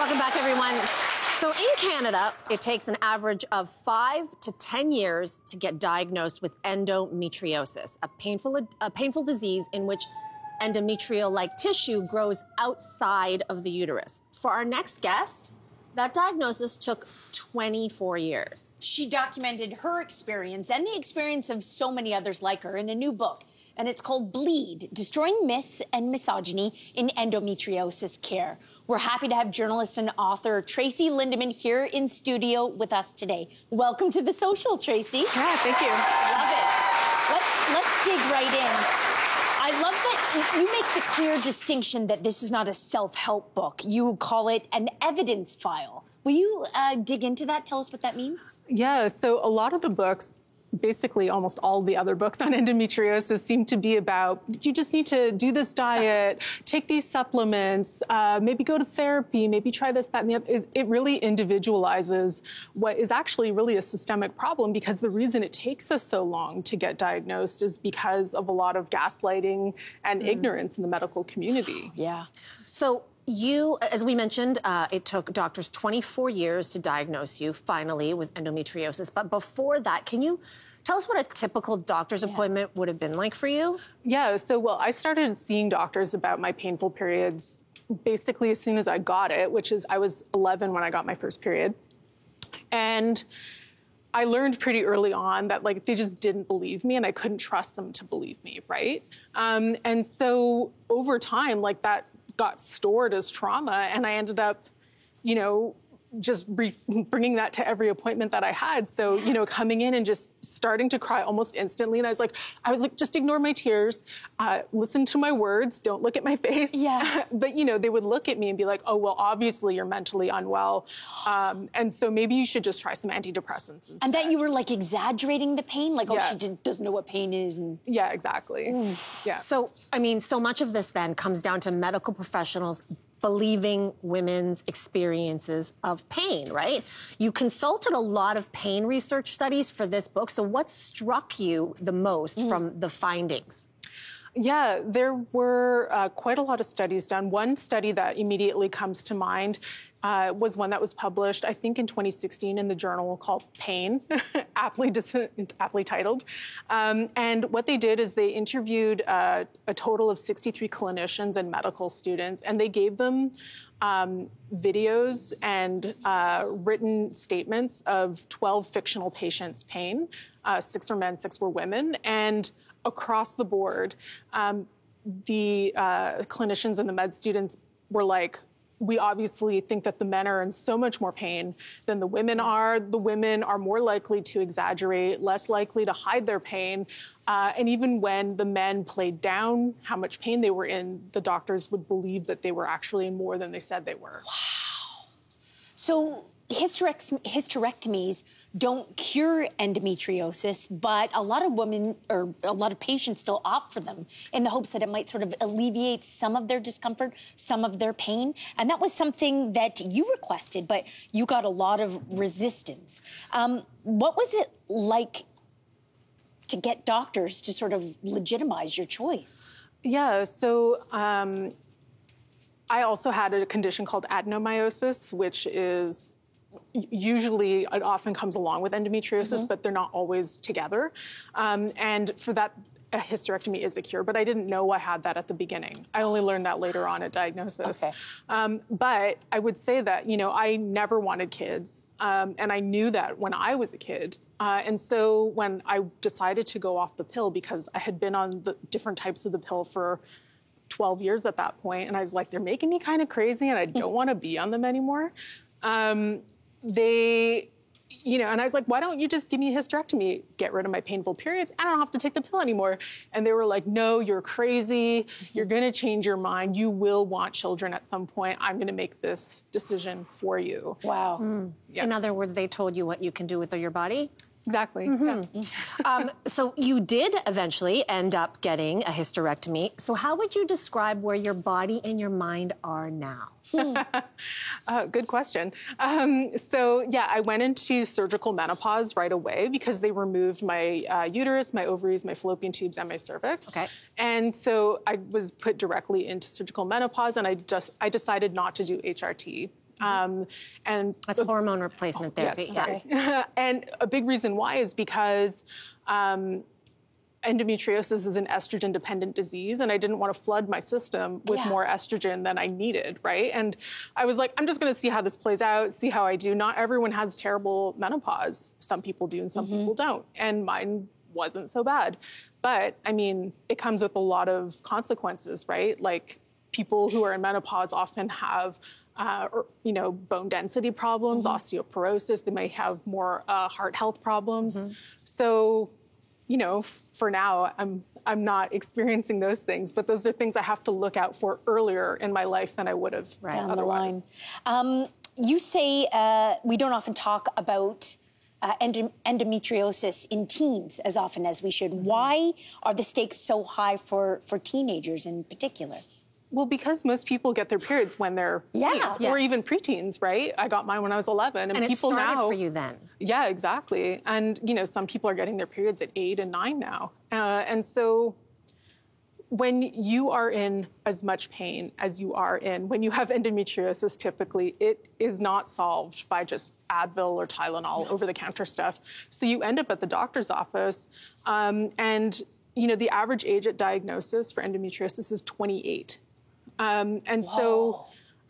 Welcome back, everyone. So in Canada, it takes an average of 5 to 10 years to get diagnosed with endometriosis, a painful disease in which endometrial-like tissue grows outside of the uterus. For our next guest, that diagnosis took 24 years. She documented her experience and the experience of so many others like her in a new book, and it's called Bleed, Destroying Myths and Misogyny in Endometriosis Care. We're happy to have journalist and author Tracy Lindemann here in studio with us today. Welcome to The Social, Tracy. Yeah, thank you. Love it. Let's dig right in. I love that you make the clear distinction that this is not a self-help book. You call it an evidence file. Will you dig into that? Tell us what that means. Yeah, so a lot of the books, basically almost all the other books on endometriosis, seem to be about, you just need to do this diet, take these supplements, maybe go to therapy, maybe try this, that, and the other. It really individualizes what is actually really a systemic problem, because the reason it takes us so long to get diagnosed is because of a lot of gaslighting and ignorance in the medical community. Yeah. So you, as we mentioned, it took doctors 24 years to diagnose you, finally, with endometriosis. But before that, can you tell us what a typical doctor's appointment would have been like for you? Yeah, so, well, I started seeing doctors about my painful periods basically as soon as I got it, which is I was 11 when I got my first period. And I learned pretty early on that, like, they just didn't believe me, and I couldn't trust them to believe me, right? And so over time, like, that got stored as trauma, and I ended up, you know, just bringing that to every appointment that I had. So, you know, coming in and just starting to cry almost instantly. And I was like, just ignore my tears, listen to my words, don't look at my face. Yeah. But, you know, they would look at me and be like, oh, well, obviously you're mentally unwell. And so maybe you should just try some antidepressants instead. And that you were, like, exaggerating the pain? Like, Yes. oh, she just doesn't know what pain is. And Yeah, exactly. Yeah. So, I mean, so much of this then comes down to medical professionals believing women's experiences of pain, right? You consulted a lot of pain research studies for this book. So what struck you the most from the findings? Yeah, there were quite a lot of studies done. One study that immediately comes to mind was one that was published, I think, in 2016 in the journal called Pain, aptly titled. And what they did is they interviewed a total of 63 clinicians and medical students, and they gave them videos and written statements of 12 fictional patients' pain. 6 were men, 6 were women. And across the board, the clinicians and the med students were like, we obviously think that the men are in so much more pain than the women are. The women are more likely to exaggerate, less likely to hide their pain. And even when the men played down how much pain they were in, the doctors would believe that they were actually in more than they said they were. wow. So hysterectomies don't cure endometriosis, but a lot of women or a lot of patients still opt for them in the hopes that it might sort of alleviate some of their discomfort, some of their pain. And that was something that you requested, but you got a lot of resistance. What was it like to get doctors to sort of legitimize your choice? Yeah, so I also had a condition called adenomyosis, which is usually, it often comes along with endometriosis, but they're not always together. And for that, a hysterectomy is a cure, but I didn't know I had that at the beginning. I only learned that later on at diagnosis. Okay. But I would say that, you know, I never wanted kids, and I knew that when I was a kid. And so when I decided to go off the pill, because I had been on the different types of the pill for 12 years at that point, and I was like, they're making me kind of crazy, and I don't want to be on them anymore. They, you know, and I was like, why don't you just give me a hysterectomy, get rid of my painful periods, I don't have to take the pill anymore. And they were like, no, you're crazy. You're going to change your mind. You will want children at some point. I'm going to make this decision for you. Wow. Yeah. In other words, they told you what you can do with your body? Exactly. Yeah. So you did eventually end up getting a hysterectomy. So how would you describe where your body and your mind are now? Good question. So yeah, I went into surgical menopause right away because they removed my uterus, my ovaries, my fallopian tubes, and my cervix. Okay. And so I was put directly into surgical menopause, and I decided not to do HRT. And That's hormone replacement therapy. Yes, Yeah. sorry. And a big reason why is because endometriosis is an estrogen-dependent disease, and I didn't want to flood my system with more estrogen than I needed, right? And I was like, I'm just going to see how this plays out, see how I do. Not everyone has terrible menopause. Some people do and some people don't. And mine wasn't so bad. But, I mean, it comes with a lot of consequences, right? Like, people who are in menopause often have bone density problems, osteoporosis. They may have more heart health problems. So, for now, I'm not experiencing those things, but those are things I have to look out for earlier in my life than I would have down otherwise. the line. You say we don't often talk about endometriosis in teens as often as we should. Why are the stakes so high for teenagers in particular? Well, because most people get their periods when they're teens, or even preteens, right? I got mine when I was 11, and people it started now for you then. Yeah, exactly. And some people are getting their periods at 8 and 9 now, and so when you are in as much pain as you are in, when you have endometriosis, typically it is not solved by just Advil or Tylenol over-the-counter stuff. So you end up at the doctor's office, and the average age at diagnosis for endometriosis is 28. And so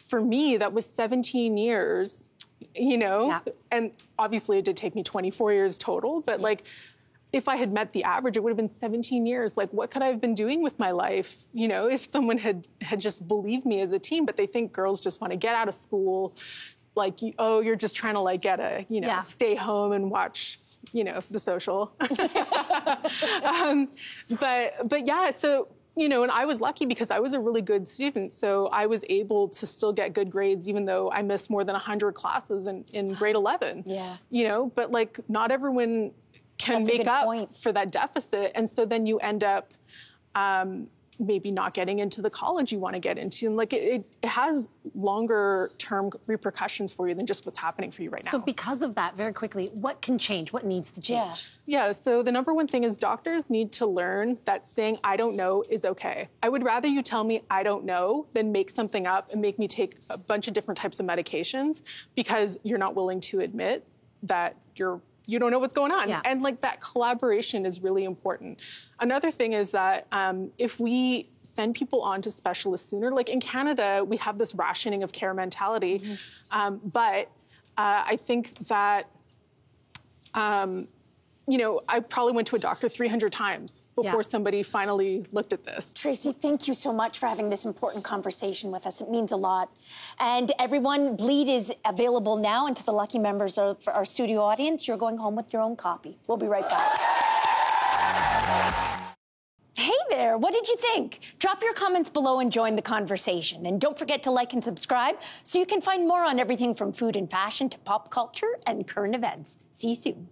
for me, that was 17 years, and obviously it did take me 24 years total, but if I had met the average, it would have been 17 years. Like, what could I have been doing with my life, if someone had just believed me as a teen, but they think girls just want to get out of school, you're just trying to get a, stay home and watch, The Social. But yeah, so, and I was lucky because I was a really good student. So I was able to still get good grades, even though I missed more than 100 classes in grade 11. Yeah. But not everyone can make up for that deficit. And so then you end up maybe not getting into the college you want to get into. And it has longer term repercussions for you than just what's happening for you right now. So because of that, very quickly, what can change? What needs to change? Yeah, so the number one thing is doctors need to learn that saying I don't know is okay. I would rather you tell me I don't know than make something up and make me take a bunch of different types of medications because you're not willing to admit that you don't know what's going on. Yeah. And that collaboration is really important. Another thing is that if we send people on to specialists sooner, in Canada, we have this rationing of care mentality. But I think that, I probably went to a doctor 300 times before somebody finally looked at this. Tracy, thank you so much for having this important conversation with us. It means a lot. And everyone, Bleed is available now, and to the lucky members of our studio audience, you're going home with your own copy. We'll be right back. Hey there, what did you think? Drop your comments below and join the conversation. And don't forget to like and subscribe so you can find more on everything from food and fashion to pop culture and current events. See you soon.